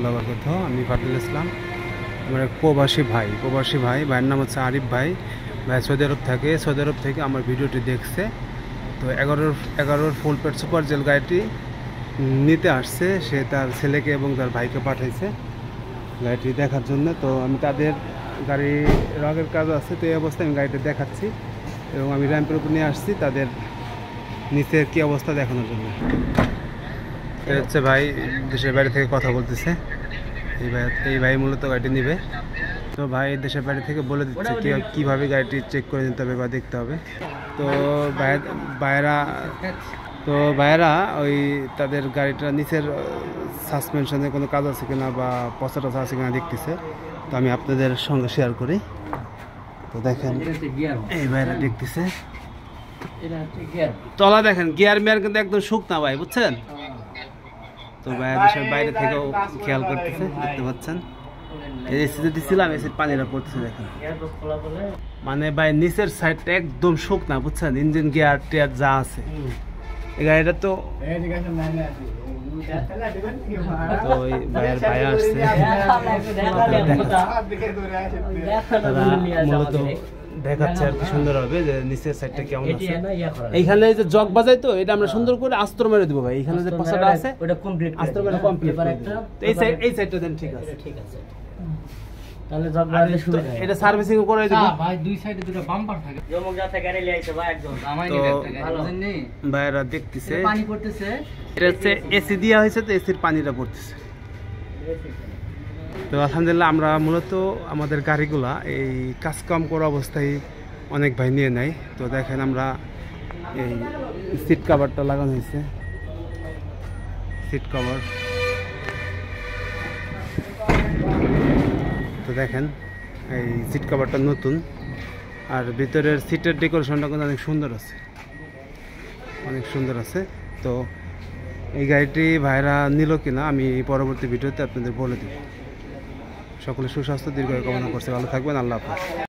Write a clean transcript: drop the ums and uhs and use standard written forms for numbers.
রহমতুল্লাহি ওয়া বারাকাতুহু। আমি ফারদুল ইসলাম। আমার এক প্রবাসী ভাইয়ের নাম হচ্ছে আরিফ ভাই। ভাই সৌদি আরব থাকে। সৌদি আরব থেকে আমার ভিডিওটি দেখছে। তো 11 ফুল পেট সুপার জেল গাড়িটি নিতে আসছে। সে তার ছেলেকে এবং তার ভাইকে পাঠাইছে গাড়িটি দেখার জন্য। তো আমি তাদের গাড়ি রঙের কাজ আছে, তো এই অবস্থায় আমি গাড়িটা দেখাচ্ছি এবং আমি র্যাম্পের উপর নিয়ে আসছি তাদের নিচের কী অবস্থা দেখানোর জন্য। হচ্ছে ভাই দেশের বাইরে থেকে কথা বলতেছে। এই ভাই মূলত গাড়িটি নিবে। তো ভাই দেশের বাইরে থেকে বলে দিচ্ছে কীভাবে গাড়িটি চেক করে নিতে হবে বা দেখতে হবে। তো ভাইয়েরা ওই তাদের গাড়িটা নিচের সাসপেনশনের কোনো কাজ আছে কিনা বা পচা টচা আছে কিনা দেখতেছে। তো আমি আপনাদের সঙ্গে শেয়ার করি। তো দেখেন এই ভাইয়েরা দেখতেছে, তলা দেখেন গিয়ার মেয়ার কিন্তু একদম শুকনা ভাই, বুঝছেন। তো ভাই দেশের বাইরে থেকেও খেয়াল করতেছে, দেখতে পাচ্ছেন। এসিতে দিছিলাম, এসির পানিটা পড়তেছে দেখেন। মানে ভাই নিচের সাইডটা একদম শুকনা, বুঝছেন। ইঞ্জিন গিয়ার টিয়ার যা আছে এই গাড়িটা তো ভাই আসছে, মূলত দেখাচ্ছে আর কি সুন্দর হবে যে নিচের সাইডটা কেমন আছে। এইখানে যে জগ বাজাই, তো এটা আমরা সুন্দর করে আস্তর মেরে দিব ভাই। এখানে যে পছাটা আছে ওটা কমপ্লিট আস্তর মেরে কমপ্লিট করে দিব। তো এই সাইডটা দেন, ঠিক আছে ঠিক আছে। তাহলে জগ বাজালে সুবিধা হয়। এটা সার্ভিসিং করে দিব ভাই। দুই সাইডে দুটো বাম্পার থাকে। জমক যাতে গাড়ি লাইছে ভাই একদম আমায় নিবে একটা ভালো জানি। ভাইরা দেখতেছে পানি পড়তেছে, এটা হচ্ছে এসি দেয়া হয়েছে, তো এসির পানিটা পড়তেছে। তো আলহামদুলিল্লাহ আমরা মূলত আমাদের গাড়িগুলা এই কাজকাম করা অবস্থায় অনেক ভাই নিয়ে নেয়। তো দেখেন আমরা এই সিট কভারটা লাগানো হয়েছে, সিট কভার। তো দেখেন এই সিট কভারটা নতুন, আর ভিতরের সিটের ডেকোরেশনটা কিন্তু অনেক সুন্দর আছে, অনেক সুন্দর আছে। তো এই গাড়িটি ভাইরা নিল কিনা আমি পরবর্তী ভিডিওতে আপনাদের বলে দেব। সকলে সুস্বাস্থ্য দীর্ঘায়ু কামনা করছে। ভালো থাকবেন। আল্লাহ হাফেজ।